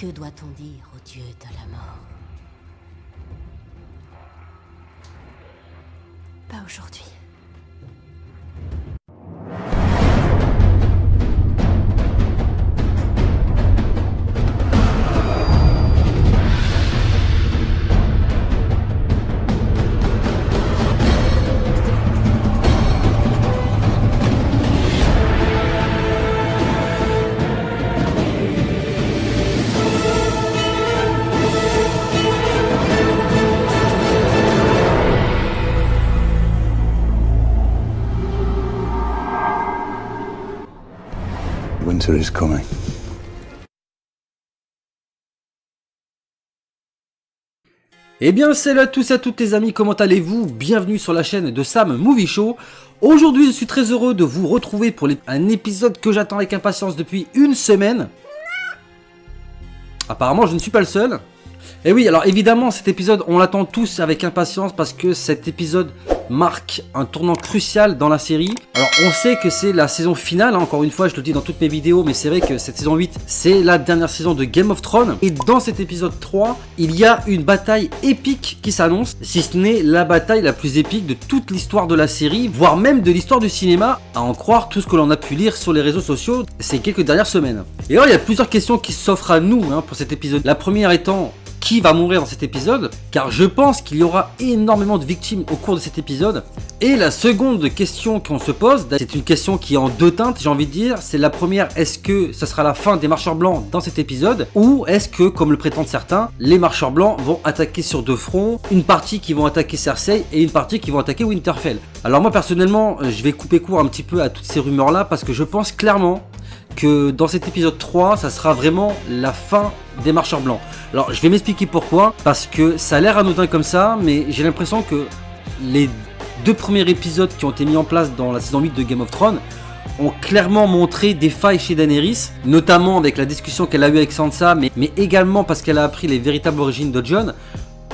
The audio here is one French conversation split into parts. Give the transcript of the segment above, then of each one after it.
Que doit-on dire au dieu de la mort? Pas aujourd'hui. Winter is coming. Eh bien salut à tous et à toutes les amis, comment allez-vous? Bienvenue sur la chaîne de Sam Movie Show. Aujourd'hui je suis très heureux de vous retrouver pour un épisode que j'attends avec impatience depuis une semaine. Apparemment je ne suis pas le seul. Et oui, alors évidemment cet épisode on l'attend tous avec impatience parce que cet épisode marque un tournant crucial dans la série. Alors on sait que c'est la saison finale, hein, encore une fois je le dis dans toutes mes vidéos, mais c'est vrai que cette saison 8 c'est la dernière saison de Game of Thrones. Et dans cet épisode 3, il y a une bataille épique qui s'annonce, si ce n'est la bataille la plus épique de toute l'histoire de la série, voire même de l'histoire du cinéma, à en croire tout ce que l'on a pu lire sur les réseaux sociaux ces quelques dernières semaines. Et alors il y a plusieurs questions qui s'offrent à nous pour cet épisode. La première étant: qui va mourir dans cet épisode? Car je pense qu'il y aura énormément de victimes au cours de cet épisode. Et la seconde question qu'on se pose, c'est une question qui est en deux teintes, j'ai envie de dire. C'est la première: est-ce que ça sera la fin des marcheurs blancs dans cet épisode? Ou est-ce que, comme le prétendent certains, les marcheurs blancs vont attaquer sur deux fronts? Une partie qui vont attaquer Cersei et une partie qui vont attaquer Winterfell. Alors moi personnellement, je vais couper court un petit peu à toutes ces rumeurs là, parce que je pense clairement que dans cet épisode 3, ça sera vraiment la fin des marcheurs blancs. Alors je vais m'expliquer pourquoi, parce que ça a l'air anodin comme ça, mais j'ai l'impression que les deux premiers épisodes qui ont été mis en place dans la saison 8 de Game of Thrones ont clairement montré des failles chez Daenerys, notamment avec la discussion qu'elle a eue avec Sansa, mais également parce qu'elle a appris les véritables origines de Jon,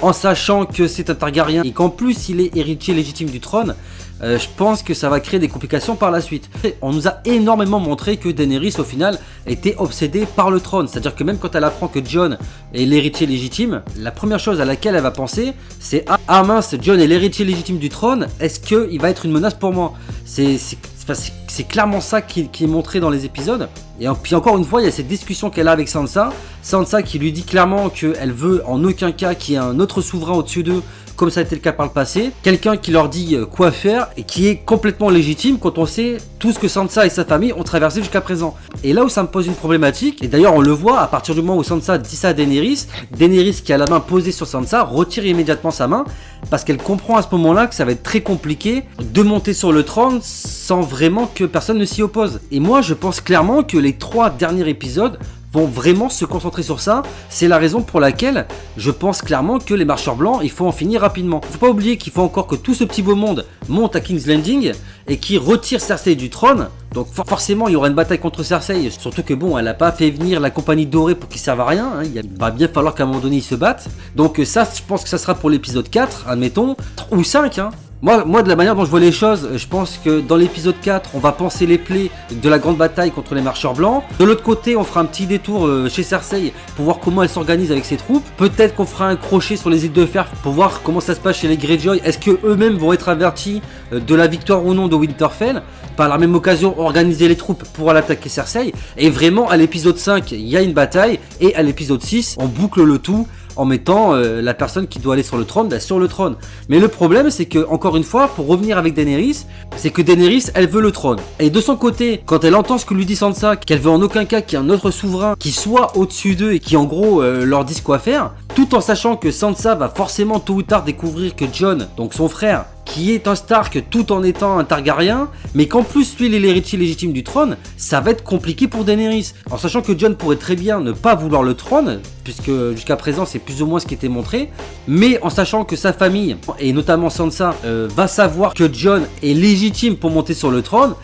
en sachant que c'est un Targaryen et qu'en plus il est héritier légitime du trône. Je pense que ça va créer des complications par la suite. On nous a énormément montré que Daenerys au final était obsédée par le trône. C'est à dire que même quand elle apprend que Jon est l'héritier légitime, la première chose à laquelle elle va penser c'est: ah mince, Jon est l'héritier légitime du trône, est-ce qu'il va être une menace pour moi? C'est clairement ça qui est montré dans les épisodes. Et puis encore une fois, il y a cette discussion qu'elle a avec Sansa. Sansa qui lui dit clairement qu'elle veut en aucun cas qu'il y ait un autre souverain au-dessus d'eux, comme ça a été le cas par le passé. Quelqu'un qui leur dit quoi faire et qui est complètement légitime quand on sait tout ce que Sansa et sa famille ont traversé jusqu'à présent. Et là où ça me pose une problématique, et d'ailleurs on le voit à partir du moment où Sansa dit ça à Daenerys, Daenerys qui a la main posée sur Sansa retire immédiatement sa main parce qu'elle comprend à ce moment-là que ça va être très compliqué de monter sur le trône sans vraiment que personne ne s'y oppose. Et moi je pense clairement que les 3 derniers épisodes vont vraiment se concentrer sur ça. C'est la raison pour laquelle je pense clairement que les marcheurs blancs, il faut en finir rapidement. Faut pas oublier qu'il faut encore que tout ce petit beau monde monte à King's Landing et qui retire Cersei du trône. Donc forcément il y aura une bataille contre Cersei, surtout que bon, elle a pas fait venir la compagnie dorée pour qu'ils servent à rien, Il va bien falloir qu'à un moment donné ils se battent. Donc ça, je pense que ça sera pour l'épisode 4, admettons, ou 5, Moi, de la manière dont je vois les choses, je pense que dans l'épisode 4, on va panser les plaies de la grande bataille contre les marcheurs blancs. De l'autre côté, on fera un petit détour chez Cersei pour voir comment elle s'organise avec ses troupes. Peut-être qu'on fera un crochet sur les îles de fer pour voir comment ça se passe chez les Greyjoy. Est-ce que eux-mêmes vont être avertis de la victoire ou non de Winterfell? Par la même occasion, organiser les troupes pour aller attaquer Cersei. Et vraiment, à l'épisode 5, il y a une bataille. Et à l'épisode 6, on boucle le tout en mettant la personne qui doit aller sur le trône sur le trône. Mais le problème c'est que, encore une fois, pour revenir avec Daenerys, c'est que Daenerys elle veut le trône. Et de son côté, quand elle entend ce que lui dit Sansa, qu'elle veut en aucun cas qu'il y ait un autre souverain qui soit au-dessus d'eux et qui en gros leur dise quoi faire, tout en sachant que Sansa va forcément tôt ou tard découvrir que Jon, donc son frère, qui est un Stark tout en étant un Targaryen, mais qu'en plus lui il est l'héritier légitime du trône, ça va être compliqué pour Daenerys. En sachant que Jon pourrait très bien ne pas vouloir le trône, puisque jusqu'à présent c'est plus ou moins ce qui était montré, mais en sachant que sa famille, et notamment Sansa, va savoir que Jon est légitime pour monter sur le trône,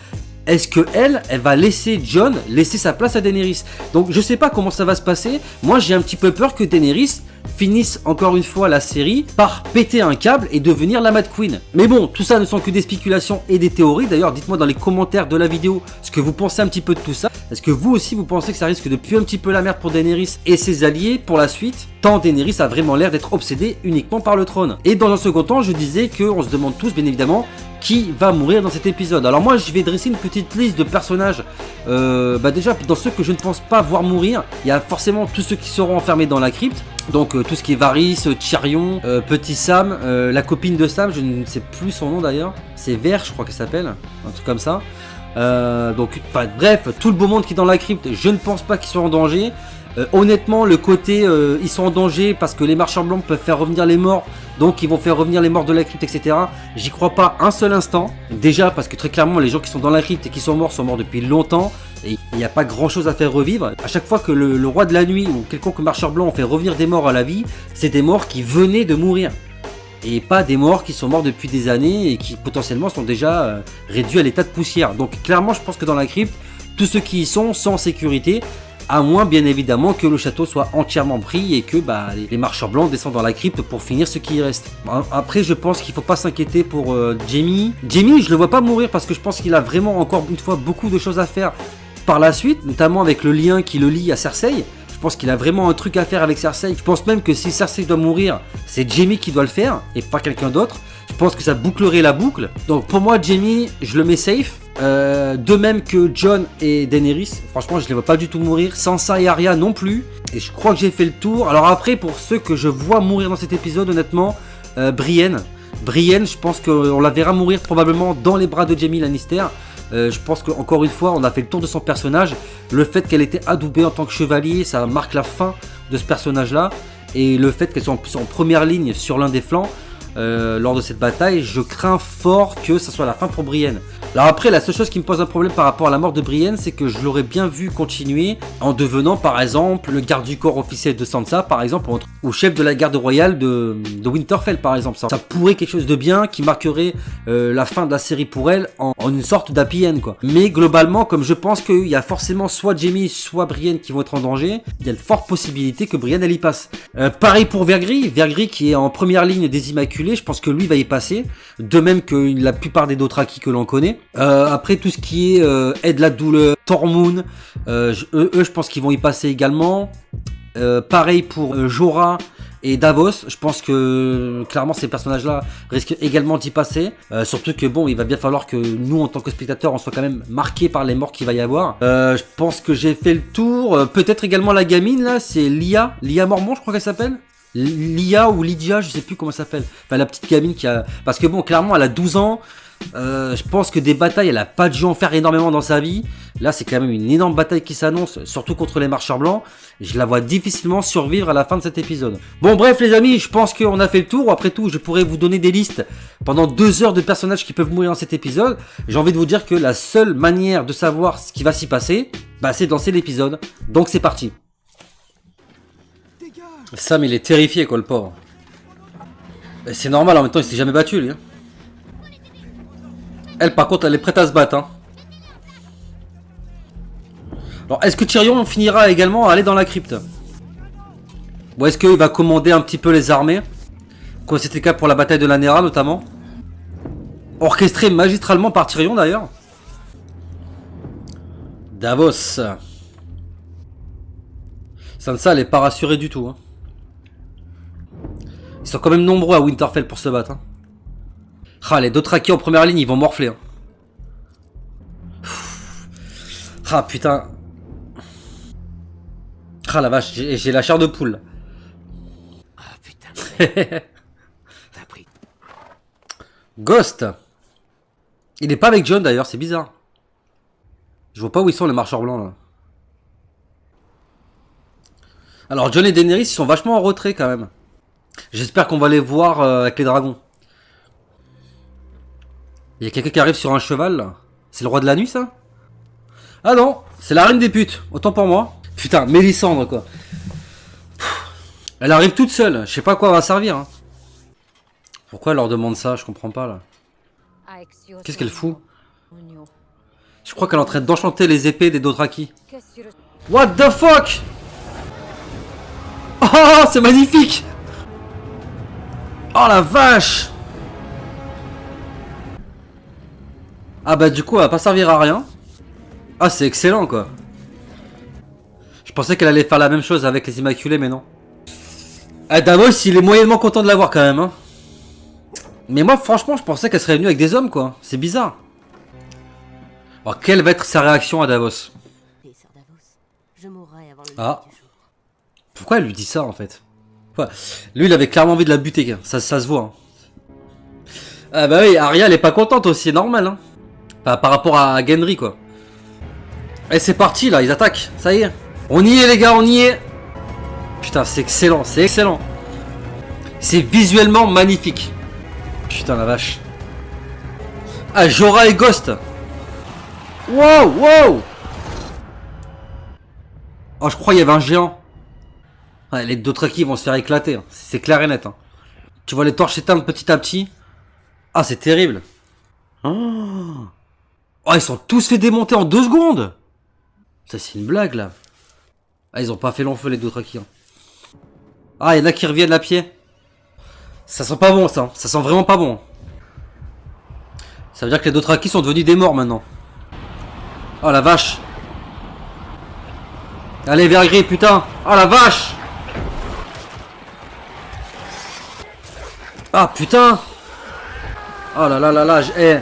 est-ce que elle va laisser Jon laisser sa place à Daenerys? Donc je sais pas comment ça va se passer. Moi j'ai un petit peu peur que Daenerys finisse encore une fois la série par péter un câble et devenir la Mad Queen. Mais bon, tout ça ne sont que des spéculations et des théories. D'ailleurs, dites-moi dans les commentaires de la vidéo ce que vous pensez un petit peu de tout ça. Est-ce que vous aussi vous pensez que ça risque de puer un petit peu la merde pour Daenerys et ses alliés pour la suite, tant Daenerys a vraiment l'air d'être obsédée uniquement par le trône? Et dans un second temps, je disais qu'on se demande tous bien évidemment qui va mourir dans cet épisode. Alors moi je vais dresser une petite liste de personnages. Déjà dans ceux que je ne pense pas voir mourir, il y a forcément tous ceux qui seront enfermés dans la crypte. Donc tout ce qui est Varys, Tyrion, Petit Sam, la copine de Sam, je ne sais plus son nom d'ailleurs. C'est Vert je crois qu'elle s'appelle, un truc comme ça. Bref, tout le beau monde qui est dans la crypte, je ne pense pas qu'ils soient en danger. Honnêtement, le côté ils sont en danger parce que les marchands blancs peuvent faire revenir les morts, donc ils vont faire revenir les morts de la crypte, etc. J'y crois pas un seul instant. Déjà parce que très clairement, les gens qui sont dans la crypte et qui sont morts depuis longtemps. Et il n'y a pas grand chose à faire revivre. À chaque fois que le roi de la nuit ou quelconque marcheur blanc fait revenir des morts à la vie, c'est des morts qui venaient de mourir. Et pas des morts qui sont morts depuis des années et qui potentiellement sont déjà réduits à l'état de poussière. Donc clairement, je pense que dans la crypte, tous ceux qui y sont en sécurité. À moins bien évidemment que le château soit entièrement pris et que les marchands blancs descendent dans la crypte pour finir ce qui reste. Après je pense qu'il ne faut pas s'inquiéter pour Jaime. Jaime je le vois pas mourir parce que je pense qu'il a vraiment encore une fois beaucoup de choses à faire par la suite. Notamment avec le lien qui le lie à Cersei. Je pense qu'il a vraiment un truc à faire avec Cersei. Je pense même que si Cersei doit mourir, c'est Jaime qui doit le faire et pas quelqu'un d'autre. Je pense que ça bouclerait la boucle. Donc pour moi Jaime je le mets safe. De même que Jon et Daenerys, franchement je les vois pas du tout mourir. Sansa et Arya non plus. Et je crois que j'ai fait le tour. Alors après pour ceux que je vois mourir dans cet épisode honnêtement, Brienne, je pense qu'on la verra mourir probablement dans les bras de Jaime Lannister. Je pense qu'encore une fois on a fait le tour de son personnage. Le fait qu'elle était adoubée en tant que chevalier, ça marque la fin de ce personnage là. Et le fait qu'elle soit en première ligne sur l'un des flancs lors de cette bataille, je crains fort que ça soit la fin pour Brienne. Alors après, la seule chose qui me pose un problème par rapport à la mort de Brienne, c'est que je l'aurais bien vu continuer en devenant par exemple le garde du corps officiel de Sansa, par exemple, ou chef de la garde royale de Winterfell, par exemple. Ça pourrait quelque chose de bien qui marquerait la fin de la série pour elle en une sorte d'happy end, quoi. Mais globalement, comme je pense qu'il y a forcément soit Jaime, soit Brienne qui vont être en danger, il y a de fortes possibilités que Brienne elle y passe. Pareil pour Vergris qui est en première ligne des Immaculés, je pense que lui va y passer, de même que la plupart des Dothraki que l'on connaît. Après tout ce qui est Aide la douleur, Tormund, je pense qu'ils vont y passer également. Pareil pour Jorah et Davos, je pense que clairement ces personnages-là risquent également d'y passer. Surtout que bon, il va bien falloir que nous en tant que spectateurs on soit quand même marqués par les morts qu'il va y avoir. Je pense que j'ai fait le tour. Peut-être également la gamine là, c'est Lia Mormont, je crois qu'elle s'appelle. Lia ou Lydia, je sais plus comment elle s'appelle. Enfin la petite gamine qui a... Parce que bon, clairement elle a 12 ans. Je pense que des batailles, elle a pas dû en faire énormément dans sa vie. Là, c'est quand même une énorme bataille qui s'annonce, surtout contre les marcheurs blancs. Je la vois difficilement survivre à la fin de cet épisode. Bon, bref, les amis, je pense qu'on a fait le tour. Après tout, je pourrais vous donner des listes pendant 2 heures de personnages qui peuvent mourir dans cet épisode. J'ai envie de vous dire que la seule manière de savoir ce qui va s'y passer, c'est de lancer l'épisode. Donc, c'est parti. Sam, il est terrifié, quoi, le pauvre. C'est normal, en même temps, il s'est jamais battu, lui. Elle, par contre, elle est prête à se battre. Hein. Alors, est-ce que Tyrion finira également à aller dans la crypte? Ou est-ce qu'il va commander un petit peu les armées? Comme c'était le cas pour la bataille de Lanera, notamment. Orchestré magistralement par Tyrion, d'ailleurs. Davos. Sansa, elle est pas rassurée du tout. Hein. Ils sont quand même nombreux à Winterfell pour se battre. Hein. Ah, les Dothraki en première ligne, ils vont morfler. Hein. Ah, putain. Ah, la vache, j'ai la chair de poule. Ah, putain. T'as pris. Ghost. Il est pas avec Jon, d'ailleurs, c'est bizarre. Je vois pas où ils sont, les marcheurs blancs, là. Alors, Jon et Daenerys, ils sont vachement en retrait, quand même. J'espère qu'on va les voir avec les dragons. Il y a quelqu'un qui arrive sur un cheval là. C'est le roi de la nuit ça? Ah non, c'est la reine des putes, autant pour moi. Putain, Mélisandre quoi. Elle arrive toute seule, je sais pas à quoi elle va servir. Hein. Pourquoi elle leur demande ça? Je comprends pas là. Qu'est-ce qu'elle fout? Je crois qu'elle est en train d'enchanter les épées des Dothraki. What the fuck? Oh, c'est magnifique! Oh la vache! Ah bah du coup elle va pas servir à rien. Ah c'est excellent quoi. pensais qu'elle allait faire la même chose avec les Immaculés, mais non. Ah, Davos, il est moyennement content de l'avoir quand même, hein. Mais moi, franchement, je pensais qu'elle serait venue avec des hommes, quoi. C'est bizarre. Alors, quelle va être sa réaction à Davos? Sœur Davos, je mourrai avant le Ah. lever du jour. Pourquoi elle lui dit ça, en fait? Ouais. Lui, il avait clairement envie de la buter, quoi. Ça se voit, hein. Ah bah oui, Arya, elle est pas contente aussi, c'est normal, hein. Par rapport à Gendry, quoi. Et c'est parti, là, ils attaquent. Ça y est. On y est, les gars, on y est. Putain, c'est excellent, c'est excellent. C'est visuellement magnifique. Putain, la vache. Ah, Jorah et Ghost. Wow, wow. Oh, je crois qu'il y avait un géant. Ouais, les Dothraki vont se faire éclater. Hein. C'est clair et net. Hein. Tu vois les torches s'éteindre petit à petit. Ah, c'est terrible. Oh, ils sont tous fait démonter en 2 secondes. Ça, c'est une blague, là. Ah, ils ont pas fait long feu, les Dothraki. Hein. Ah, il y en a qui reviennent à pied. Ça sent pas bon, ça. Ça sent vraiment pas bon. Ça veut dire que les Dothraki sont devenus des morts, maintenant. Oh, la vache. Allez, Vergris, putain. Oh, la vache. Ah, putain. Oh là là là là. Eh.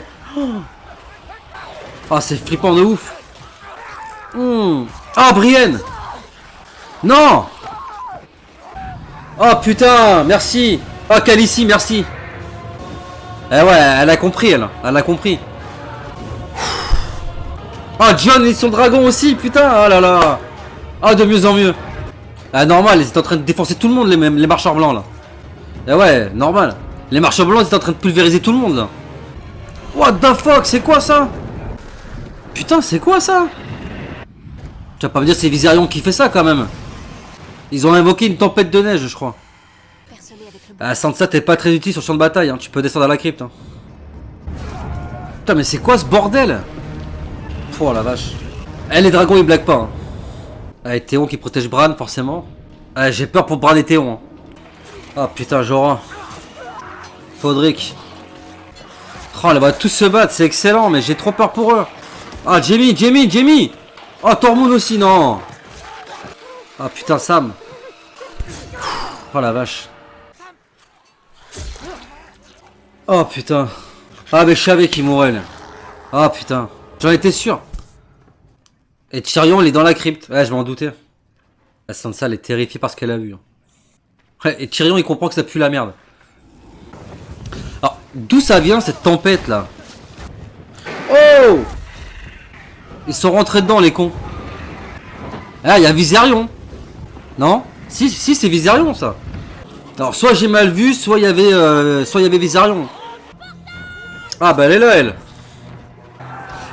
Ah, c'est flippant de ouf. Ah, Brienne. Non. Oh putain, merci. Oh, Khaleesi, merci. Eh ouais, elle a compris, elle. Elle a compris. Oh, Jon et son dragon aussi, putain. Oh là là. Oh, de mieux en mieux. Ah, normal, ils étaient en train de défoncer tout le monde, les marcheurs blancs, là. Eh ouais, normal. Les marcheurs blancs, ils étaient en train de pulvériser tout le monde, là. What the fuck, c'est quoi ça? Putain, c'est quoi ça? Tu vas pas me dire c'est Viserion qui fait ça, quand même. Ils ont invoqué une tempête de neige, je crois. Percelé avec le Ah, Sansa, t'es pas très utile sur le champ de bataille, hein. Tu peux descendre à la crypte. Hein. Putain, mais c'est quoi ce bordel? Oh la vache. Eh, les dragons, ils blaguent pas. Hein. Ah, et Théon qui protège Bran, forcément. Ah, j'ai peur pour Bran et Théon. Hein. Ah, putain, Jorah. Podrick. Oh, elle va tous se battre, c'est excellent, mais j'ai trop peur pour eux. Ah, Jaime. Oh, Tormund aussi, non. Ah, putain, Sam. Oh la vache. Oh putain. Ah mais je savais qu'il mourrait là. Ah putain. J'en étais sûr. Et Tyrion il est dans la crypte. Ouais je m'en doutais. La Sansa elle est terrifiée par ce qu'elle a vu. Ouais, et Tyrion il comprend que ça pue la merde. Alors d'où ça vient cette tempête là? Oh. Ils sont rentrés dedans les cons. Ah il y a Viserion. Non? Si c'est Viserion ça. Alors soit j'ai mal vu, soit il y avait Viserion. Ah bah elle est là elle.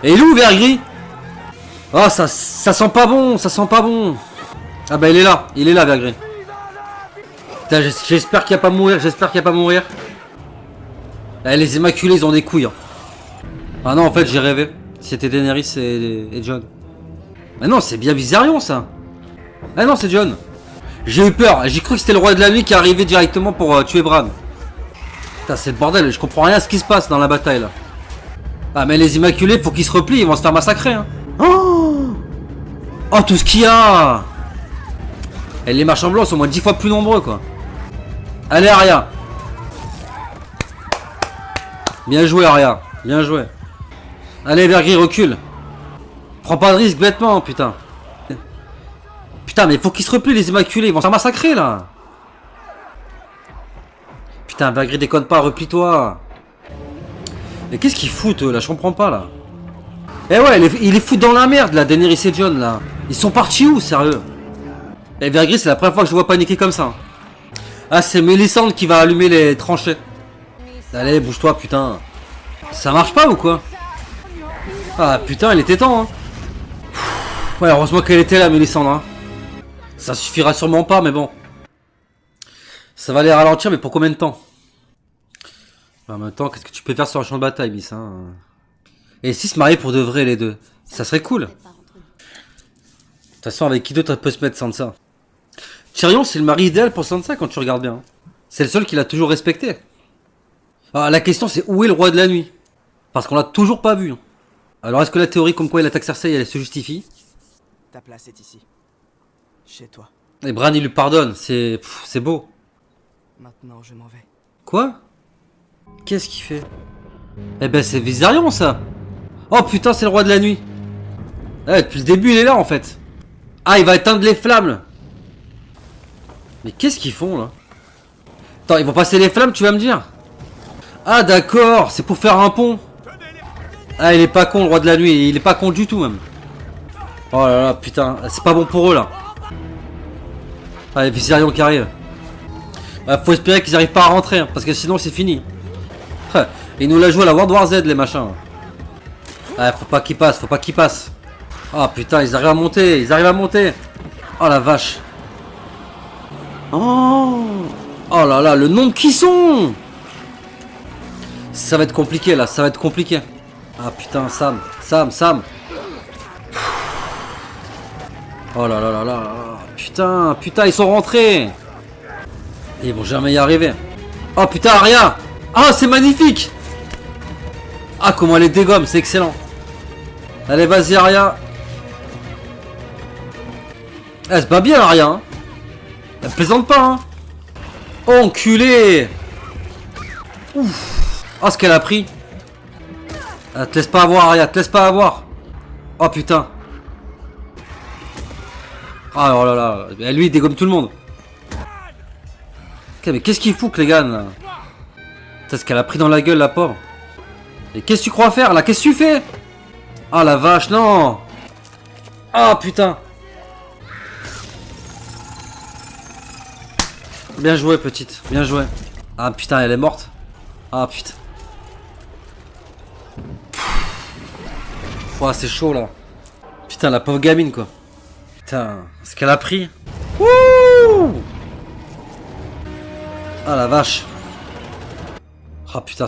Et il est où Vergris? Ah ça sent pas bon, ça sent pas bon. Ah bah il est là Vergris. J'espère qu'il va pas mourir, Eh, les Immaculés ils ont des couilles. Hein. Ah non en fait j'ai rêvé. C'était Daenerys et Jon. Mais non c'est bien Viserion ça. Ah non c'est Jon. J'ai eu peur, j'ai cru que c'était le roi de la nuit qui arrivait directement pour tuer Bran. Putain c'est le bordel, je comprends rien à ce qui se passe dans la bataille là. Ah mais les Immaculés faut qu'ils se replient, ils vont se faire massacrer hein. Oh, tout ce qu'il y a. Et les marchands blancs sont au moins 10 fois plus nombreux quoi. Allez Arya. Bien joué Arya, bien joué. Allez Vergris recule. Prends pas de risque bêtement putain. Putain mais faut qu'ils se replient les Immaculés, ils vont se faire massacrer là. Putain Vergris déconne pas, replie-toi. Mais qu'est-ce qu'ils foutent eux là, je comprends pas là. Eh ouais il est foutent dans la merde là, Daenerys et Jon là. Ils sont partis où sérieux? Et Vergris c'est la première fois que je vois paniquer comme ça. Ah c'est Mélisandre qui va allumer les tranchées. Allez bouge-toi putain. Ça marche pas ou quoi? Ah putain il était temps hein. Ouais heureusement qu'elle était là Mélisandre hein. Ça suffira sûrement pas, mais bon. Ça va les ralentir, mais pour combien de temps? En même temps, qu'est-ce que tu peux faire sur un champ de bataille, Miss hein? Et si se marier pour de vrai, les deux? Ça serait cool. De toute façon, avec qui d'autre elle peut se mettre Sansa? Tyrion, c'est le mari idéal pour Sansa quand tu regardes bien. C'est le seul qui l'a toujours respecté. Ah, la question, c'est où est le roi de la nuit? Parce qu'on l'a toujours pas vu. Alors, est-ce que la théorie comme quoi il attaque Cersei, elle se justifie? Ta place est ici. chez toi. Et Bran il lui pardonne, c'est beau. Maintenant, je m'en vais. Quoi? Qu'est-ce qu'il fait? Eh ben c'est Viserion ça. Oh putain c'est le roi de la nuit. Ouais, depuis le début il est là en fait. Ah il va éteindre les flammes. Mais qu'est-ce qu'ils font là? Attends ils vont passer les flammes tu vas me dire? Ah d'accord c'est pour faire un pont. Ah il est pas con le roi de la nuit. Il est pas con du tout même. Oh là là putain c'est pas bon pour eux là. Ah Viserion qui arrive. Faut espérer qu'ils arrivent pas à rentrer hein, parce que sinon c'est fini. Ils nous la jouent à la World War Z les machins. Ah, faut pas qu'ils passent, faut pas qu'ils passent. Ah putain, ils arrivent à monter, ils arrivent à monter. Oh la vache. Oh, oh là là, le nombre qu'ils sont. Ça va être compliqué là, ça va être compliqué. Ah putain, Sam. Oh là là là là. Putain, ils sont rentrés. Ils vont jamais y arriver. Oh putain, Arya. Ah, c'est magnifique. Ah, comment elle les dégomme, c'est excellent. Allez, vas-y, Arya. Elle se bat bien, Arya. Hein. Elle plaisante pas, hein. Oh, enculé. Ouf. Oh, ce qu'elle a pris. Ah, te laisse pas avoir, Arya, te laisse pas avoir. Oh, putain. Ah, oh là là. Et lui, il dégomme tout le monde. Ok, mais qu'est-ce qu'il fout, Clegane, là? Putain, ce qu'elle a pris dans la gueule, la pauvre. Et qu'est-ce que tu crois faire là? Qu'est-ce que tu fais? Ah la vache, non. Ah putain. Bien joué petite, bien joué. Ah putain elle est morte. Ah putain. Ouah c'est chaud là. Putain la pauvre gamine quoi. Putain, ce qu'elle a pris. Wouh. Ah la vache. Ah putain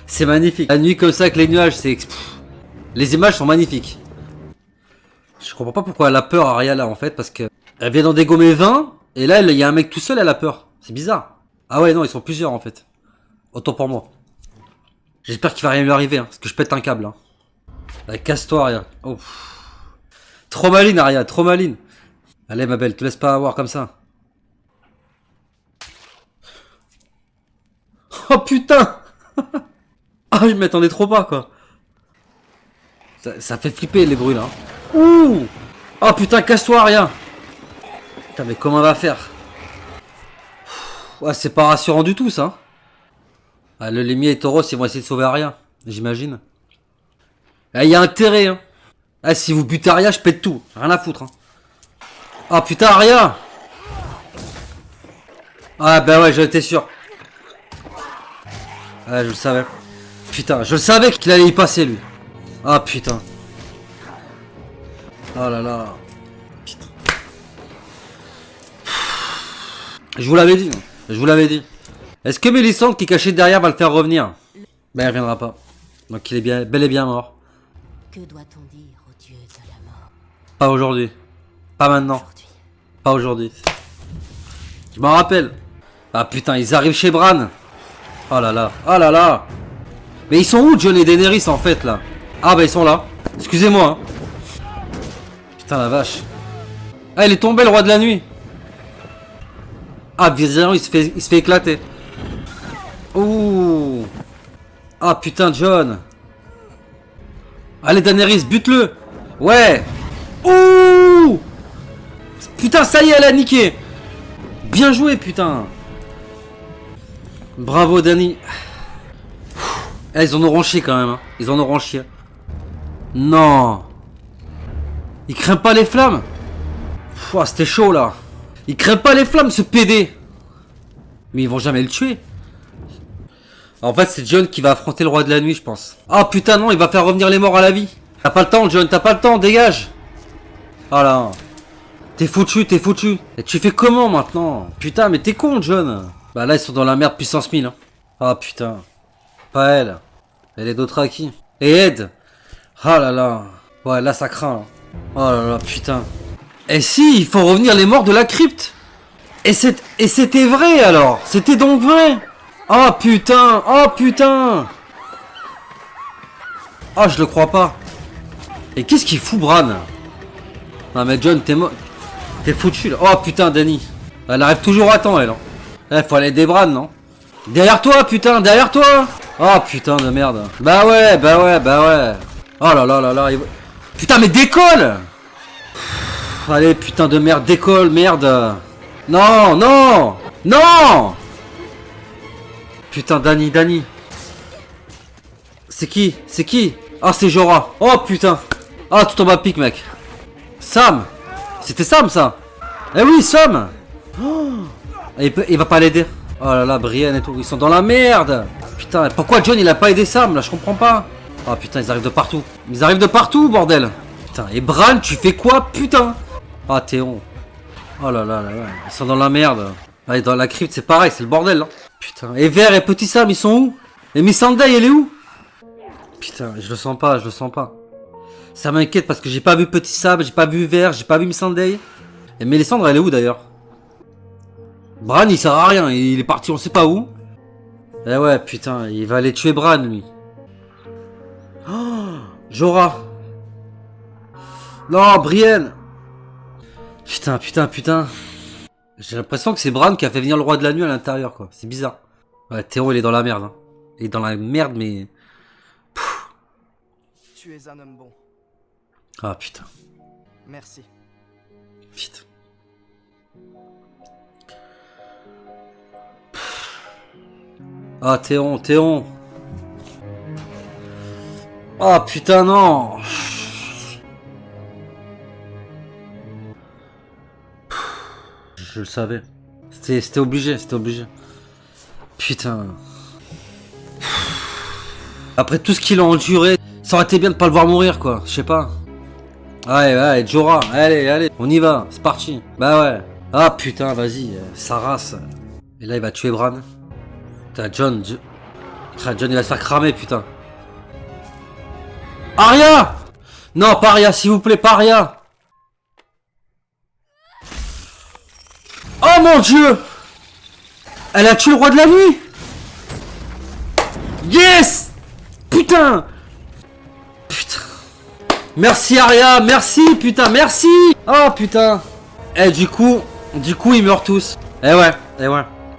c'est magnifique. La nuit comme ça avec les nuages, c'est... Les images sont magnifiques. Je comprends pas pourquoi elle a peur Arya là en fait, parce que... Elle vient d'en dégommer 20, et là il y a un mec tout seul, elle a peur. C'est bizarre. Ah ouais non, ils sont plusieurs en fait. Autant pour moi. J'espère qu'il va rien lui arriver, hein, parce que je pète un câble. Hein. Allez, casse-toi Arya. Oh. Trop maline Arya, trop maline. Allez ma belle, te laisse pas avoir comme ça. Oh putain. Ah je m'attendais trop pas quoi. Ça fait flipper les bruits là. Ouh. Oh putain casse-toi Arya. Putain mais comment on va faire? Ouais c'est pas rassurant du tout ça. Ah, le Lémier et Tauros ils vont essayer de sauver Arya. J'imagine. Il y a intérêt hein. Ah si vous butez Arya je pète tout. Rien à foutre hein. Ah putain Arya. Ah bah ouais j'en étais sûr. Ouais je le savais. Putain je le savais qu'il allait y passer lui. Ah putain. Oh là là. Putain. Je vous l'avais dit. Je vous l'avais dit. Est-ce que Mélisandre qui est caché derrière va le faire revenir? Ben il reviendra pas. Donc il est bien, bel et bien mort. Que doit-on dire au dieu de la mort Pas aujourd'hui. Pas maintenant. aujourd'hui? Pas aujourd'hui. Je m'en rappelle. Ah putain ils arrivent chez Bran. Oh là là. Oh là là. Mais ils sont où Jon et Daenerys en fait là? Ah bah ils sont là. Excusez-moi. Hein. Putain la vache. Ah il est tombé le roi de la nuit. Ah Viserion il se fait éclater. Ouh. Ah putain Jon. Allez Daenerys bute-le. Ouais. Ouh. Putain ça y est elle a niqué. Bien joué putain. Bravo Dany. Eh, ils en auront chié quand même. Hein. Ils en auront chié. Non. Il craint pas les flammes. C'était chaud là. Il craint pas les flammes ce PD. Mais ils vont jamais le tuer. En fait c'est Jon qui va affronter le roi de la nuit je pense. Ah putain non il va faire revenir les morts à la vie. T'as pas le temps Jon, t'as pas le temps, dégage. Oh là. T'es foutu, t'es foutu. Et tu fais comment maintenant? Putain mais t'es con Jon. Bah là ils sont dans la merde puissance 1000. Hein. Ah putain. Pas elle. Elle est d'autres à qui? Et Ed. Ah là là. Ouais là ça craint. Oh là là putain. Et si il faut revenir les morts de la crypte. Et c'était vrai alors. C'était donc vrai. Oh putain. Oh putain. Oh je le crois pas. Et qu'est-ce qu'il fout Bran? Non mais Jon t'es mort. T'es foutu là. Oh putain, Dani. Elle arrive toujours à temps, elle. Hein. Faut aller aider Bran, non? Derrière toi, putain, derrière toi. Oh putain de merde. Bah ouais. Oh là là là là. Putain, mais décolle. Allez, putain de merde, décolle, merde. Non, non, non. Putain, Dani. C'est qui? Ah, c'est Jorah. Oh putain. Ah, tout en bas pique, mec. Sam. C'était Sam, ça. Eh oui, Sam. Oh. Il va pas l'aider. Oh là là, Brienne et tout. Ils sont dans la merde. Putain, pourquoi Jon il a pas aidé Sam là? Je comprends pas. Oh putain, ils arrivent de partout. Bordel. Putain, et Bran, tu fais quoi, putain? Ah, Théon. Oh là là là là. Ils sont dans la merde. Allez, dans la crypte, c'est pareil, c'est le bordel. Hein. Putain, et Vert et Petit Sam, ils sont où? Et Missandei, elle est où? Putain, je le sens pas. Ça m'inquiète parce que j'ai pas vu Petit Sam, j'ai pas vu Vert, j'ai pas vu Missandei. Et Mélisandre, elle est où d'ailleurs? Bran, il sert à rien, il est parti on sait pas où. Eh ouais, putain, il va aller tuer Bran, lui. Oh, Jorah. Non, Brienne. Putain. J'ai l'impression que c'est Bran qui a fait venir le roi de la nuit à l'intérieur, quoi. C'est bizarre. Ouais, Théo, il est dans la merde. Hein. Il est dans la merde, mais... Pfff. Tu es un homme bon. Ah, putain. Merci. Putain. Ah, Théon. Ah, putain, non. Je le savais. C'était obligé. Putain. Après tout ce qu'il a enduré, ça aurait été bien de pas le voir mourir, quoi. Je sais pas. Ouais, Jorah. Allez, on y va. C'est parti. Bah ouais. Ah, putain, vas-y. Sa race. Et là, il va tuer Bran. Putain, Jon, il va se faire cramer, putain. Arya! Non, pas Arya, s'il vous plaît, pas Arya! Oh mon dieu! Elle a tué le roi de la nuit! Yes! Putain! Merci Arya, merci, putain, merci! Oh putain! Eh, du coup, ils meurent tous. Eh ouais.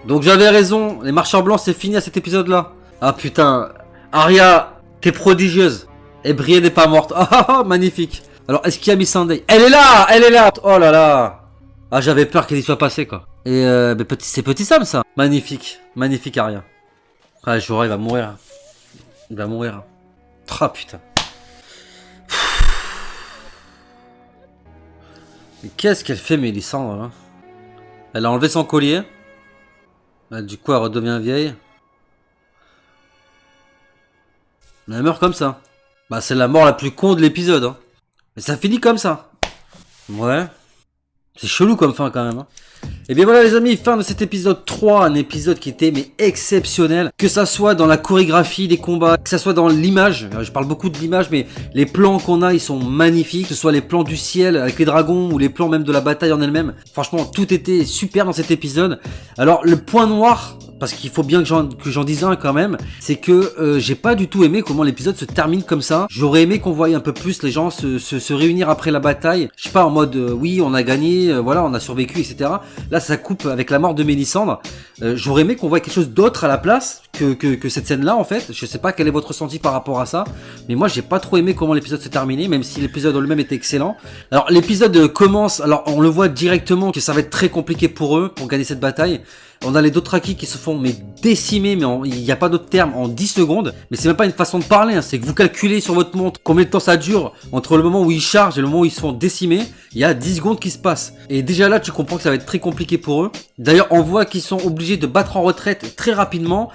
Donc j'avais raison, les marcheurs blancs c'est fini à cet épisode là. Ah putain, Arya, t'es prodigieuse. Et Brienne n'est pas morte. Ah, magnifique. Alors est-ce qu'il y a Missandei? Elle est là. Oh là là. Ah, j'avais peur qu'elle y soit passée, quoi. Et c'est Petit Sam, ça. Magnifique Arya. Ah, Jorah, il va mourir. Ah putain. Mais qu'est-ce qu'elle fait, Mélisandre, là? Elle a enlevé son collier. Là, du coup, elle redevient vieille. Elle meurt comme ça. Bah, c'est la mort la plus con de l'épisode. Hein. Mais ça finit comme ça. Ouais. C'est chelou comme fin, quand même. Hein. Et bien voilà les amis, fin de cet épisode 3, un épisode qui était mais exceptionnel, que ça soit dans la chorégraphie des combats, que ça soit dans l'image, je parle beaucoup de l'image mais les plans qu'on a ils sont magnifiques, que ce soit les plans du ciel avec les dragons ou les plans même de la bataille en elle-même, franchement tout était super dans cet épisode. Alors le point noir, parce qu'il faut bien que j'en dise un quand même, c'est que j'ai pas du tout aimé comment l'épisode se termine comme ça. J'aurais aimé qu'on voie un peu plus les gens se réunir après la bataille, je sais pas en mode oui on a gagné, voilà on a survécu etc. Là ça coupe avec la mort de Mélisandre. J'aurais aimé qu'on voit quelque chose d'autre à la place que cette scène là en fait. Je sais pas quel est votre ressenti par rapport à ça, mais moi j'ai pas trop aimé comment l'épisode s'est terminé, même si l'épisode en lui-même était excellent. Alors l'épisode commence, alors on le voit directement que ça va être très compliqué pour eux pour gagner cette bataille. On a les Dothraki qui se font mais décimer, mais il n'y a pas d'autre terme, en 10 secondes. Mais c'est même pas une façon de parler, hein. C'est que vous calculez sur votre montre combien de temps ça dure entre le moment où ils chargent et le moment où ils se font décimer. Il y a 10 secondes qui se passent. Et déjà là, tu comprends que ça va être très compliqué pour eux. D'ailleurs, on voit qu'ils sont obligés de battre en retraite très rapidement.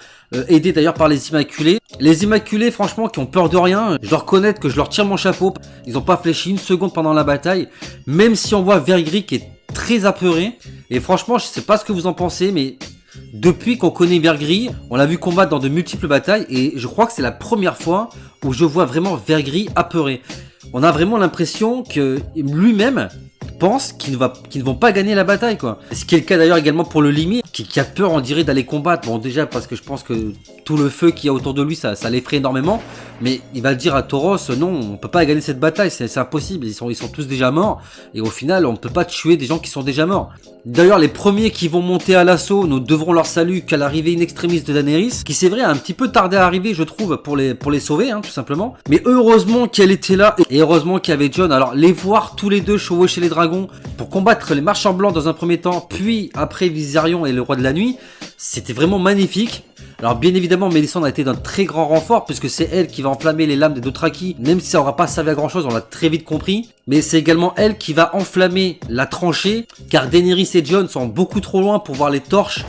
Aidés d'ailleurs par les Immaculés. Les Immaculés, franchement, qui ont peur de rien, je dois reconnaître que je leur tire mon chapeau. Ils n'ont pas fléchi une seconde pendant la bataille. Même si on voit Vergris qui est très apeuré. Et franchement, je sais pas ce que vous en pensez, mais depuis qu'on connaît Vergris, on l'a vu combattre dans de multiples batailles. Et je crois que c'est la première fois où je vois vraiment Vergris apeuré. On a vraiment l'impression que lui-même pense qu'ils ne vont pas gagner la bataille, quoi. Ce qui est le cas d'ailleurs également pour le Limi, qui a peur, on dirait, d'aller combattre. Bon, déjà parce que je pense que tout le feu qu'il y a autour de lui, ça l'effraie énormément. mais il va dire à Tauros, non, on peut pas gagner cette bataille, c'est impossible, ils sont tous déjà morts, et au final, on ne peut pas tuer des gens qui sont déjà morts. D'ailleurs, les premiers qui vont monter à l'assaut, nous devrons leur salut qu'à l'arrivée in extremis de Daenerys, qui c'est vrai a un petit peu tardé à arriver, je trouve, pour les sauver, hein, tout simplement. Mais heureusement qu'elle était là, et heureusement qu'il y avait Jon. Alors, les voir tous les deux chevaucher les dragons pour combattre les marchands blancs dans un premier temps, puis après Viserion et le roi de la nuit, c'était vraiment magnifique. Alors bien évidemment, Mélisandre a été d'un très grand renfort puisque c'est elle qui va enflammer les lames des Dothraki, même si ça n'aura pas servi à grand chose, on l'a très vite compris. Mais c'est également elle qui va enflammer la tranchée, car Daenerys et Jon sont beaucoup trop loin pour voir les torches,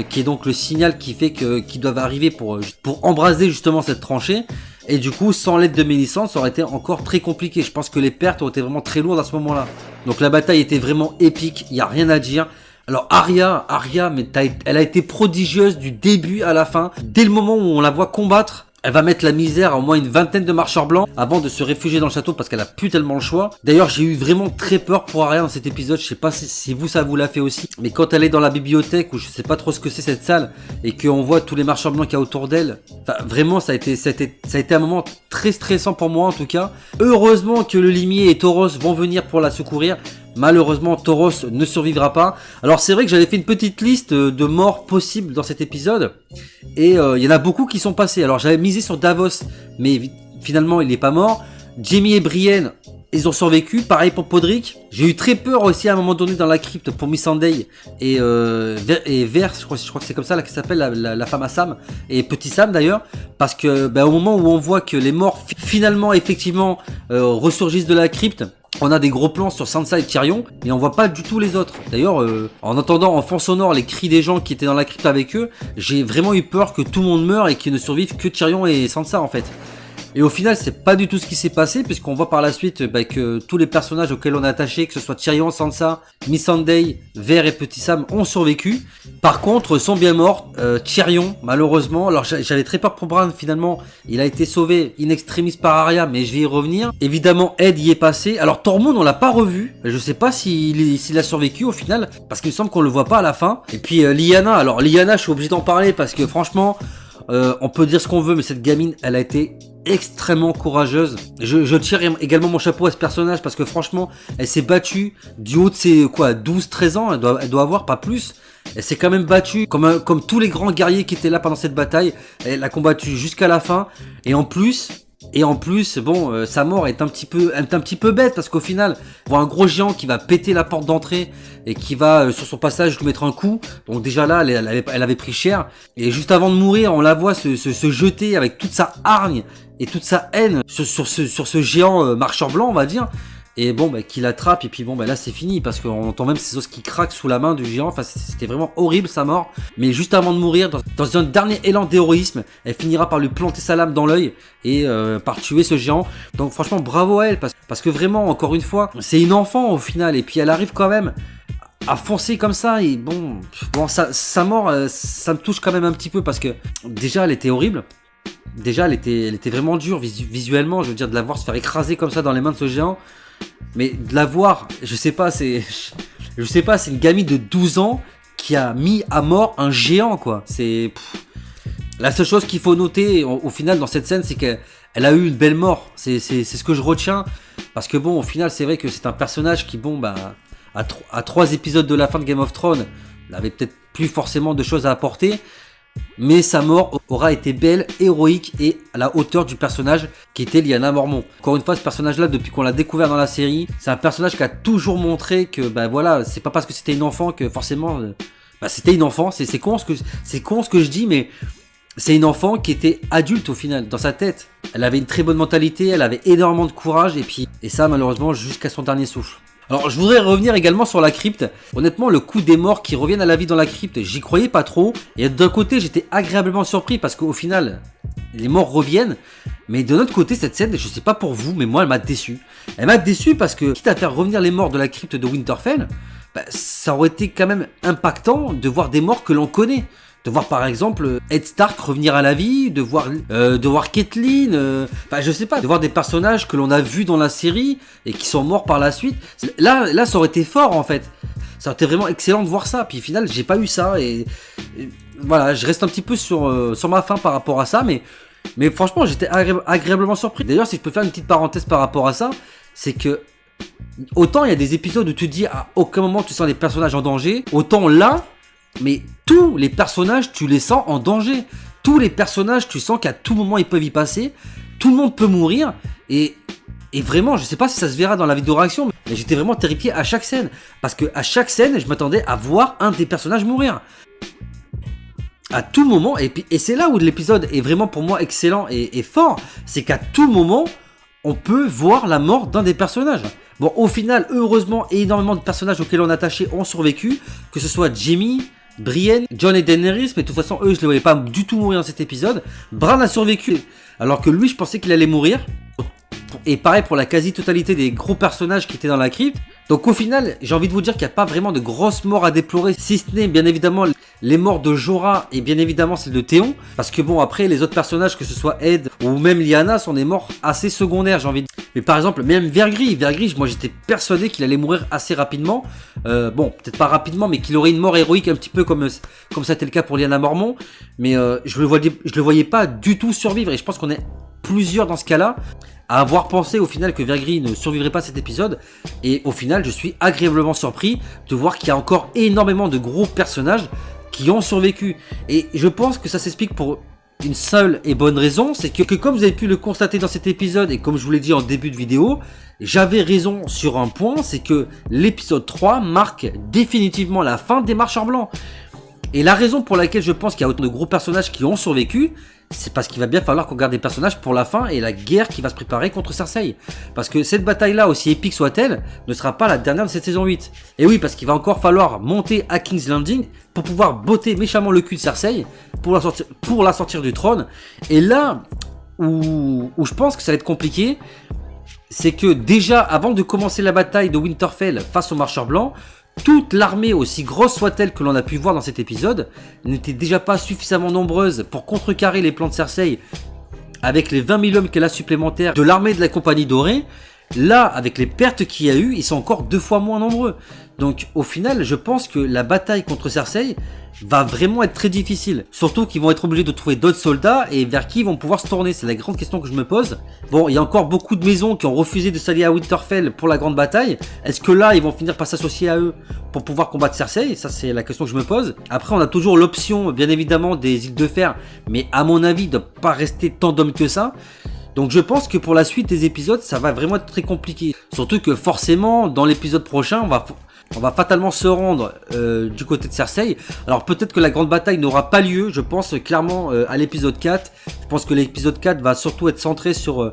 qui est donc le signal qui fait qu'ils doivent arriver pour embraser justement cette tranchée. Et du coup, sans l'aide de Mélisandre, ça aurait été encore très compliqué. Je pense que les pertes ont été vraiment très lourdes à ce moment-là. Donc la bataille était vraiment épique, il n'y a rien à dire. Alors Arya, mais elle a été prodigieuse du début à la fin. Dès le moment où on la voit combattre, elle va mettre la misère à au moins une vingtaine de marcheurs blancs avant de se réfugier dans le château parce qu'elle a plus tellement le choix. D'ailleurs, j'ai eu vraiment très peur pour Arya dans cet épisode. Je sais pas si ça vous l'a fait aussi. Mais quand elle est dans la bibliothèque, où je sais pas trop ce que c'est cette salle, et qu'on voit tous les marcheurs blancs qu'il y a autour d'elle, enfin, vraiment, ça a été un moment très stressant pour moi en tout cas. Heureusement que le limier et Tauros vont venir pour la secourir. Malheureusement, Tauros ne survivra pas. Alors c'est vrai que j'avais fait une petite liste de morts possibles dans cet épisode. Et il y en a beaucoup qui sont passés. Alors j'avais misé sur Davos, mais finalement il n'est pas mort. Jaime et Brienne, ils ont survécu. Pareil pour Podrick. J'ai eu très peur aussi à un moment donné dans la crypte pour Missandei et Vers, je crois que c'est comme ça là, qui s'appelle la femme à Sam. Et Petit Sam d'ailleurs. Parce que au moment où on voit que les morts finalement effectivement ressurgissent de la crypte, on a des gros plans sur Sansa et Tyrion, mais on voit pas du tout les autres. D'ailleurs, en entendant en fond sonore les cris des gens qui étaient dans la crypte avec eux, j'ai vraiment eu peur que tout le monde meure et qu'il ne survive que Tyrion et Sansa en fait. Et au final, c'est pas du tout ce qui s'est passé, puisqu'on voit par la suite que tous les personnages auxquels on est attaché, que ce soit Tyrion, Sansa, Missandei, Ver et Petit Sam, ont survécu. Par contre, sont bien morts. Tyrion, malheureusement, alors j'avais très peur pour Bran, finalement, il a été sauvé in extremis par Arya, mais je vais y revenir. Évidemment, Ed y est passé. Alors Tormund, on l'a pas revu. Je sais pas s'il a survécu au final, parce qu'il me semble qu'on le voit pas à la fin. Et puis Lyanna, alors Lyanna, je suis obligé d'en parler, parce que franchement, on peut dire ce qu'on veut, mais cette gamine, elle a été extrêmement courageuse. Je tire également mon chapeau à ce personnage parce que franchement, elle s'est battue du haut de ses 12-13 ans, elle doit avoir pas plus. Elle s'est quand même battue comme tous les grands guerriers qui étaient là pendant cette bataille. Elle a combattu jusqu'à la fin et en plus, bon, sa mort est un petit peu bête parce qu'au final, on voit un gros géant qui va péter la porte d'entrée et qui va sur son passage lui mettre un coup. Donc déjà là, elle avait pris cher. Et juste avant de mourir, on la voit se jeter avec toute sa hargne et toute sa haine sur ce géant marcheur blanc, on va dire. Et bon, qui l'attrape, et puis bon, là c'est fini, parce qu'on entend même ses os qui craquent sous la main du géant. Enfin, c'était vraiment horrible sa mort. Mais juste avant de mourir, dans un dernier élan d'héroïsme, elle finira par lui planter sa lame dans l'œil et par tuer ce géant. Donc franchement, bravo à elle, parce que vraiment, encore une fois, c'est une enfant au final, et puis elle arrive quand même à foncer comme ça. Et bon, sa mort, ça me touche quand même un petit peu, parce que déjà, elle était horrible. Déjà, elle était vraiment dure visuellement, je veux dire, de la voir se faire écraser comme ça dans les mains de ce géant. Mais de la voir, je sais pas, c'est une gamine de 12 ans qui a mis à mort un géant, quoi. C'est la seule chose qu'il faut noter au final dans cette scène, c'est qu'elle a eu une belle mort. C'est ce que je retiens, parce que bon, au final, c'est vrai que c'est un personnage qui, bon, à 3 épisodes de la fin de Game of Thrones, n'avait peut-être plus forcément de choses à apporter. Mais sa mort aura été belle, héroïque et à la hauteur du personnage qui était Lyanna Mormont. Encore une fois, ce personnage-là, depuis qu'on l'a découvert dans la série, c'est un personnage qui a toujours montré que, voilà, c'est pas parce que c'était une enfant que forcément, c'était une enfant. C'est con ce que je dis, mais c'est une enfant qui était adulte au final, dans sa tête. Elle avait une très bonne mentalité, elle avait énormément de courage, et ça, malheureusement, jusqu'à son dernier souffle. Alors je voudrais revenir également sur la crypte. Honnêtement, le coup des morts qui reviennent à la vie dans la crypte, j'y croyais pas trop. Et d'un côté, j'étais agréablement surpris parce qu'au final, les morts reviennent. Mais de l'autre côté, cette scène, je sais pas pour vous, mais moi, elle m'a déçu. Elle m'a déçu parce que, quitte à faire revenir les morts de la crypte de Winterfell, ça aurait été quand même impactant de voir des morts que l'on connaît. De voir par exemple Ed Stark revenir à la vie, de voir Catelyn, je sais pas, de voir des personnages que l'on a vus dans la série et qui sont morts par la suite. Là, ça aurait été fort en fait. Ça aurait été vraiment excellent de voir ça. Puis au final, j'ai pas eu ça et voilà, je reste un petit peu sur ma faim par rapport à ça, mais Mais franchement, j'étais agréablement surpris. D'ailleurs, si je peux faire une petite parenthèse par rapport à ça, c'est que autant il y a des épisodes où tu te dis à aucun moment tu sens les personnages en danger, autant là, mais tous les personnages tu les sens en danger. Tous les personnages tu sens qu'à tout moment ils peuvent y passer, tout le monde peut mourir et vraiment, je sais pas si ça se verra dans la vidéo réaction, mais j'étais vraiment terrifié à chaque scène. Parce que à chaque scène, je m'attendais à voir un des personnages mourir. À tout moment, et c'est là où l'épisode est vraiment pour moi excellent et fort, c'est qu'à tout moment, on peut voir la mort d'un des personnages. Bon, au final, heureusement, énormément de personnages auxquels on est attaché ont survécu, que ce soit Jamie, Brienne, Jon et Daenerys, mais de toute façon, eux, je les voyais pas du tout mourir dans cet épisode. Bran a survécu, alors que lui, je pensais qu'il allait mourir. Et pareil pour la quasi-totalité des gros personnages qui étaient dans la crypte. Donc au final, j'ai envie de vous dire qu'il n'y a pas vraiment de grosses morts à déplorer, si ce n'est bien évidemment les morts de Jorah et bien évidemment celle de Théon. Parce que bon, après les autres personnages, que ce soit Ed ou même Lyanna, sont des morts assez secondaires, j'ai envie de dire. Mais par exemple, même Vergris, moi j'étais persuadé qu'il allait mourir assez rapidement. Bon, peut-être pas rapidement, mais qu'il aurait une mort héroïque un petit peu comme ça a été le cas pour Lyanna Mormont. Mais je le voyais pas du tout survivre, et je pense qu'on est plusieurs dans ce cas-là à avoir pensé au final que Vergris ne survivrait pas à cet épisode, et au final je suis agréablement surpris de voir qu'il y a encore énormément de gros personnages qui ont survécu, et je pense que ça s'explique pour une seule et bonne raison, c'est que comme vous avez pu le constater dans cet épisode, et comme je vous l'ai dit en début de vidéo, j'avais raison sur un point, c'est que l'épisode 3 marque définitivement la fin des Marcheurs Blancs. Et la raison pour laquelle je pense qu'il y a autant de gros personnages qui ont survécu, c'est parce qu'il va bien falloir qu'on garde des personnages pour la fin et la guerre qui va se préparer contre Cersei. Parce que cette bataille-là, aussi épique soit-elle, ne sera pas la dernière de cette saison 8. Et oui, parce qu'il va encore falloir monter à King's Landing pour pouvoir botter méchamment le cul de Cersei, pour la sortir du trône. Et là où je pense que ça va être compliqué, c'est que déjà, avant de commencer la bataille de Winterfell face aux Marcheurs Blancs, toute l'armée, aussi grosse soit-elle que l'on a pu voir dans cet épisode, n'était déjà pas suffisamment nombreuse pour contrecarrer les plans de Cersei avec les 20 000 hommes qu'elle a supplémentaires de l'armée de la Compagnie Dorée. Là, avec les pertes qu'il y a eu, ils sont encore 2 fois moins nombreux. Donc au final, je pense que la bataille contre Cersei va vraiment être très difficile. Surtout qu'ils vont être obligés de trouver d'autres soldats, et vers qui ils vont pouvoir se tourner. C'est la grande question que je me pose. Bon, il y a encore beaucoup de maisons qui ont refusé de s'allier à Winterfell pour la grande bataille. Est-ce que là, ils vont finir par s'associer à eux pour pouvoir combattre Cersei? Ça, c'est la question que je me pose. Après, on a toujours l'option, bien évidemment, des îles de fer. Mais à mon avis, il ne doit pas rester tant d'hommes que ça. Donc je pense que pour la suite des épisodes, ça va vraiment être très compliqué. Surtout que forcément, dans l'épisode prochain, on va fatalement se rendre du côté de Cersei. Alors peut-être que la grande bataille n'aura pas lieu, je pense clairement à l'épisode 4. Je pense que l'épisode 4 va surtout être centré sur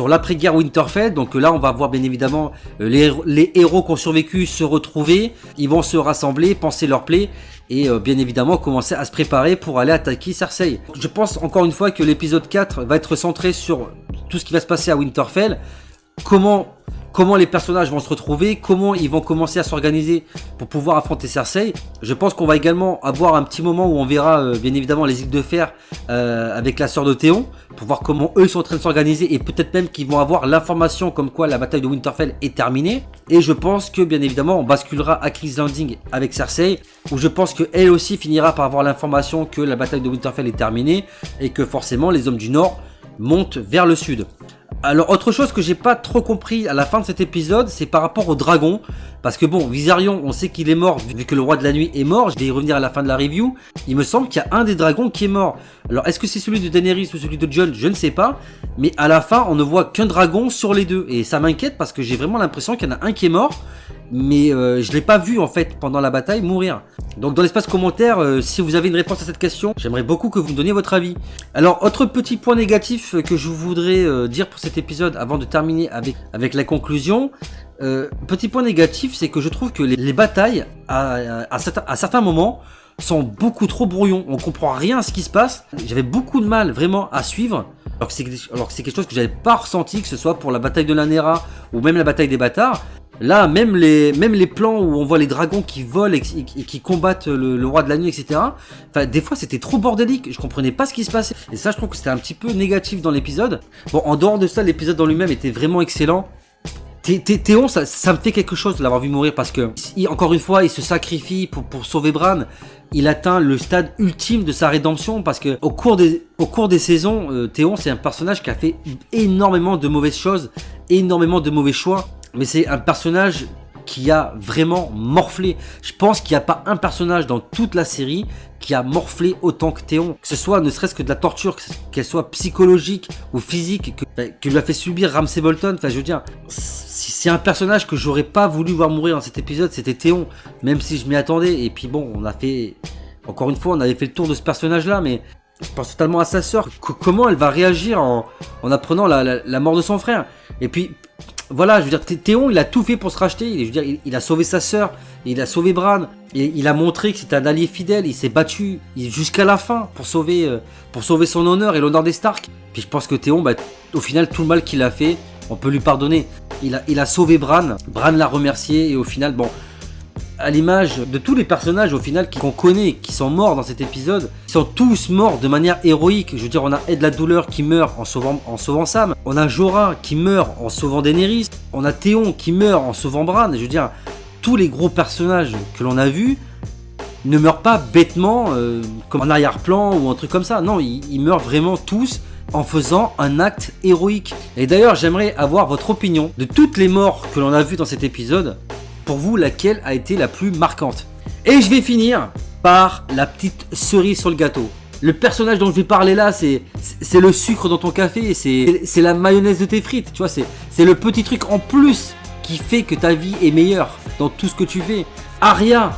l'après-guerre Winterfell. Donc là on va voir bien évidemment les héros qui ont survécu se retrouver. Ils vont se rassembler, penser leur plaie, et bien évidemment commencer à se préparer pour aller attaquer Cersei. Je pense encore une fois que l'épisode 4 va être centré sur tout ce qui va se passer à Winterfell. Comment les personnages vont se retrouver, comment ils vont commencer à s'organiser pour pouvoir affronter Cersei. Je pense qu'on va également avoir un petit moment où on verra bien évidemment les îles de fer avec la sœur de Théon, pour voir comment eux sont en train de s'organiser, et peut-être même qu'ils vont avoir l'information comme quoi la bataille de Winterfell est terminée. Et je pense que bien évidemment on basculera à King's Landing avec Cersei, où je pense qu'elle aussi finira par avoir l'information que la bataille de Winterfell est terminée, et que forcément les hommes du Nord montent vers le sud. Alors autre chose que j'ai pas trop compris à la fin de cet épisode, c'est par rapport au dragon. Parce que bon, Viserion, on sait qu'il est mort vu que le roi de la nuit est mort. Je vais y revenir à la fin de la review. Il me semble qu'il y a un des dragons qui est mort. Alors est-ce que c'est celui de Daenerys ou celui de Jon? Je ne sais pas. Mais à la fin, on ne voit qu'un dragon sur les deux. Et ça m'inquiète parce que j'ai vraiment l'impression qu'il y en a un qui est mort. Mais je l'ai pas vu en fait pendant la bataille mourir. Donc dans l'espace commentaire, si vous avez une réponse à cette question, j'aimerais beaucoup que vous me donniez votre avis. Alors autre petit point négatif que je voudrais dire pour cet épisode avant de terminer avec la conclusion. Petit point négatif, c'est que je trouve que les batailles à certains moments sont beaucoup trop brouillons. On comprend rien à ce qui se passe. J'avais beaucoup de mal vraiment à suivre. Alors que c'est quelque chose que j'avais pas ressenti, que ce soit pour la bataille de Lanera ou même la bataille des bâtards. Là, même les plans où on voit les dragons qui volent et qui combattent le roi de la nuit, etc. Enfin, des fois, c'était trop bordélique. Je comprenais pas ce qui se passait. Et ça, je trouve que c'était un petit peu négatif dans l'épisode. Bon, en dehors de ça, l'épisode en lui-même était vraiment excellent. Théon, ça me fait quelque chose de l'avoir vu mourir parce que, encore une fois, il se sacrifie pour sauver Bran. Il atteint le stade ultime de sa rédemption parce que au cours des saisons, Théon, c'est un personnage qui a fait énormément de mauvaises choses, énormément de mauvais choix. Mais c'est un personnage qui a vraiment morflé. Je pense qu'il n'y a pas un personnage dans toute la série qui a morflé autant que Théon. Que ce soit ne serait-ce que de la torture, qu'elle soit psychologique ou physique, que lui a fait subir Ramsay Bolton. Enfin, je veux dire, c'est un personnage que j'aurais pas voulu voir mourir dans cet épisode, c'était Théon. Même si je m'y attendais. Et puis bon, on a fait... Encore une fois, on avait fait le tour de ce personnage-là, mais... Je pense totalement à sa sœur. Comment elle va réagir en apprenant la mort de son frère. Et puis... Voilà, je veux dire, Théon, il a tout fait pour se racheter. Je veux dire, il a sauvé sa sœur, il a sauvé Bran, et il a montré que c'était un allié fidèle. Il s'est battu jusqu'à la fin pour sauver son honneur et l'honneur des Stark. Puis je pense que Théon, au final, tout le mal qu'il a fait, on peut lui pardonner. Il a sauvé Bran, Bran l'a remercié, et au final, bon, à l'image de tous les personnages au final qu'on connaît, qui sont morts dans cet épisode, ils sont tous morts de manière héroïque. Je veux dire, on a Ed la douleur qui meurt en sauvant Sam, on a Jorah qui meurt en sauvant Daenerys, on a Théon qui meurt en sauvant Bran. Je veux dire, tous les gros personnages que l'on a vus ne meurent pas bêtement comme en arrière-plan ou un truc comme ça. Non, ils meurent vraiment tous en faisant un acte héroïque. Et d'ailleurs, j'aimerais avoir votre opinion de toutes les morts que l'on a vues dans cet épisode. Pour vous, laquelle a été la plus marquante? Et je vais finir par la petite cerise sur le gâteau. Le personnage dont je vais parler là, c'est le sucre dans ton café, c'est la mayonnaise de tes frites, tu vois, c'est le petit truc en plus qui fait que ta vie est meilleure dans tout ce que tu fais. Arya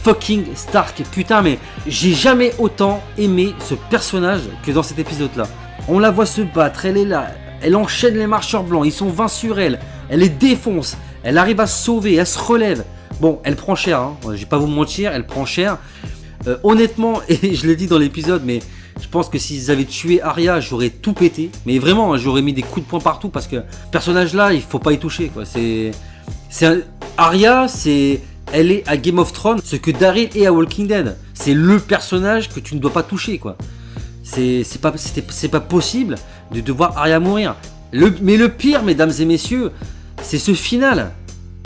fucking Stark, putain, mais j'ai jamais autant aimé ce personnage que dans cet épisode-là. On la voit se battre, elle est là, elle enchaîne les marcheurs blancs, ils sont 20 sur elle les défonce. Elle arrive à se sauver, elle se relève. Bon, elle prend cher, hein. Je vais pas vous mentir, elle prend cher. Honnêtement, et je l'ai dit dans l'épisode, mais je pense que s'ils avaient tué Arya, j'aurais tout pété. Mais vraiment, j'aurais mis des coups de poing partout parce que ce personnage-là, il faut pas y toucher, quoi. Arya, elle est à Game of Thrones ce que Daryl est à Walking Dead. C'est le personnage que tu ne dois pas toucher, quoi. C'est pas possible de voir Arya mourir. Mais le pire, mesdames et messieurs, c'est ce final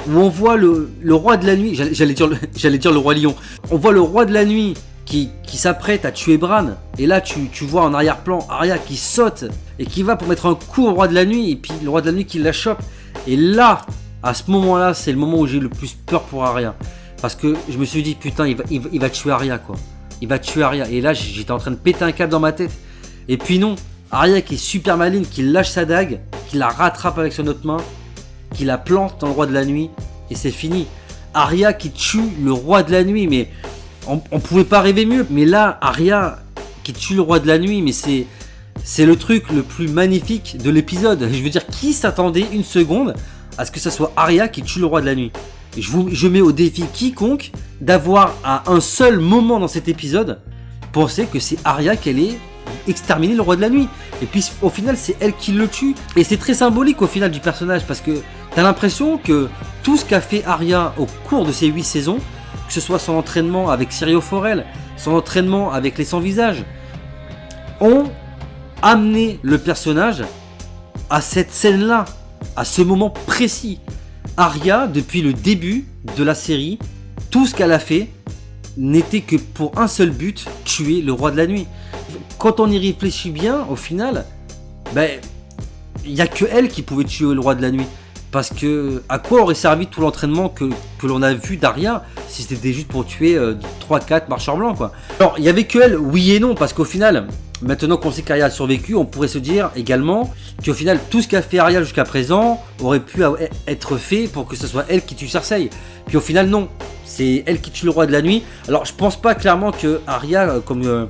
où on voit le roi de la nuit, j'allais dire le roi lion. On voit le roi de la nuit qui s'apprête à tuer Bran. Et là, tu vois en arrière-plan Arya qui saute et qui va pour mettre un coup au roi de la nuit. Et puis le roi de la nuit qui la chope. Et là, à ce moment-là, c'est le moment où j'ai eu le plus peur pour Arya. Parce que je me suis dit, putain, il va tuer Arya, quoi. Il va tuer Arya. Et là, j'étais en train de péter un câble dans ma tête. Et puis non, Arya qui est super maligne, qui lâche sa dague, qui la rattrape avec son autre main, qui la plante dans le roi de la nuit, et c'est fini. Arya qui tue le roi de la nuit, mais on pouvait pas rêver mieux. Mais là, Arya qui tue le roi de la nuit, mais c'est le truc le plus magnifique de l'épisode. Je veux dire, qui s'attendait une seconde à ce que ça soit Arya qui tue le roi de la nuit? Je mets au défi quiconque d'avoir à un seul moment dans cet épisode penser que c'est Arya qui allait exterminer le roi de la nuit. Et puis au final c'est elle qui le tue. Et c'est très symbolique au final du personnage parce que t'as l'impression que tout ce qu'a fait Arya au cours de ces 8 saisons, que ce soit son entraînement avec Syrio Forel, son entraînement avec les Sans-Visages, ont amené le personnage à cette scène-là, à ce moment précis. Arya, depuis le début de la série, tout ce qu'elle a fait n'était que pour un seul but, tuer le roi de la nuit. Quand on y réfléchit bien, au final, il n'y a que elle qui pouvait tuer le roi de la nuit. Parce que à quoi aurait servi tout l'entraînement que l'on a vu d'Arya si c'était juste pour tuer 3-4 marcheurs blancs, quoi. Alors, il n'y avait que elle, oui et non, parce qu'au final, maintenant qu'on sait qu'Arya a survécu, on pourrait se dire également qu'au final, tout ce qu'a fait Arya jusqu'à présent aurait pu être fait pour que ce soit elle qui tue Cersei. Puis au final, non. C'est elle qui tue le roi de la nuit. Alors, je pense pas clairement que Arya, comme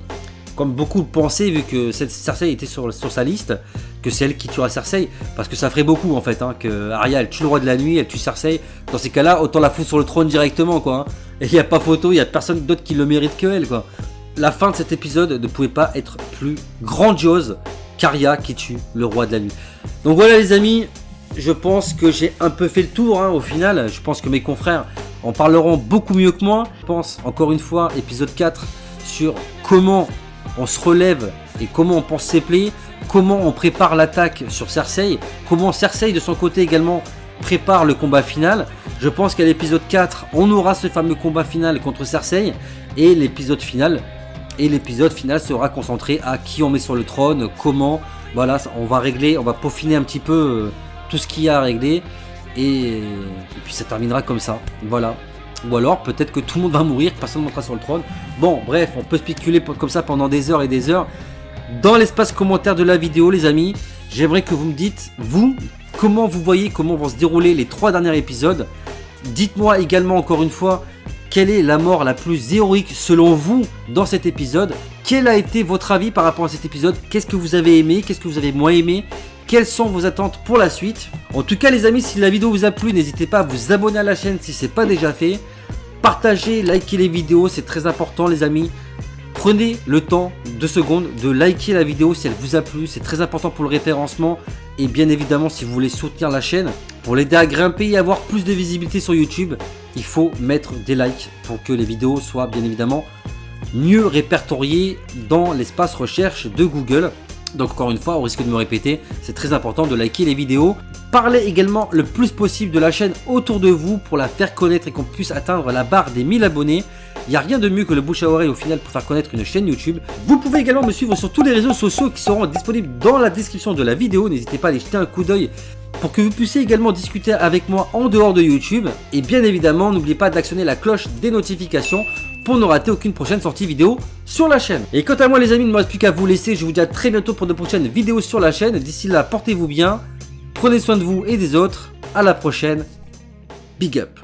beaucoup le pensaient, vu que Cersei était sur sa liste, que c'est elle qui tuera Cersei, parce que ça ferait beaucoup en fait, que Arya elle tue le roi de la nuit, elle tue Cersei. Dans ces cas-là, autant la foutre sur le trône directement, quoi. Et il n'y a pas photo, il n'y a personne d'autre qui le mérite que elle, quoi. La fin de cet épisode ne pouvait pas être plus grandiose qu'Arya qui tue le roi de la nuit. Donc voilà les amis, je pense que j'ai un peu fait le tour, au final. Je pense que mes confrères en parleront beaucoup mieux que moi. Je pense encore une fois, épisode 4, sur comment on se relève et comment on pense ses plaies, comment on prépare l'attaque sur Cersei, comment Cersei de son côté également prépare le combat final. Je pense qu'à l'épisode 4, on aura ce fameux combat final contre Cersei et l'épisode final sera concentré à qui on met sur le trône, comment, voilà, on va régler, on va peaufiner un petit peu tout ce qu'il y a à régler et puis ça terminera comme ça, voilà. Ou alors peut-être que tout le monde va mourir, personne ne montera sur le trône. Bon, bref, on peut spéculer comme ça pendant des heures et des heures. Dans l'espace commentaire de la vidéo, les amis, j'aimerais que vous me dites, vous, comment vous voyez, comment vont se dérouler les 3 derniers épisodes. Dites-moi également encore une fois, quelle est la mort la plus héroïque selon vous dans cet épisode? Quel a été votre avis par rapport à cet épisode? Qu'est-ce que vous avez aimé? Qu'est-ce que vous avez moins aimé? Quelles sont vos attentes pour la suite? En tout cas les amis, si la vidéo vous a plu, n'hésitez pas à vous abonner à la chaîne si ce n'est pas déjà fait. Partagez, likez les vidéos, c'est très important les amis. Prenez le temps, 2 secondes, de liker la vidéo si elle vous a plu, c'est très important pour le référencement. Et bien évidemment, si vous voulez soutenir la chaîne, pour l'aider à grimper et avoir plus de visibilité sur YouTube, il faut mettre des likes pour que les vidéos soient bien évidemment mieux répertoriées dans l'espace recherche de Google. Donc encore une fois, au risque de me répéter, c'est très important de liker les vidéos. Parlez également le plus possible de la chaîne autour de vous pour la faire connaître et qu'on puisse atteindre la barre des 1000 abonnés. Il n'y a rien de mieux que le bouche à oreille au final pour faire connaître une chaîne YouTube. Vous pouvez également me suivre sur tous les réseaux sociaux qui seront disponibles dans la description de la vidéo. N'hésitez pas à aller jeter un coup d'œil pour que vous puissiez également discuter avec moi en dehors de YouTube. Et bien évidemment, n'oubliez pas d'actionner la cloche des notifications pour ne rater aucune prochaine sortie vidéo sur la chaîne. Et quant à moi les amis, il ne me reste plus qu'à vous laisser. Je vous dis à très bientôt pour de prochaines vidéos sur la chaîne. D'ici là, portez-vous bien, prenez soin de vous et des autres. À la prochaine. Big up.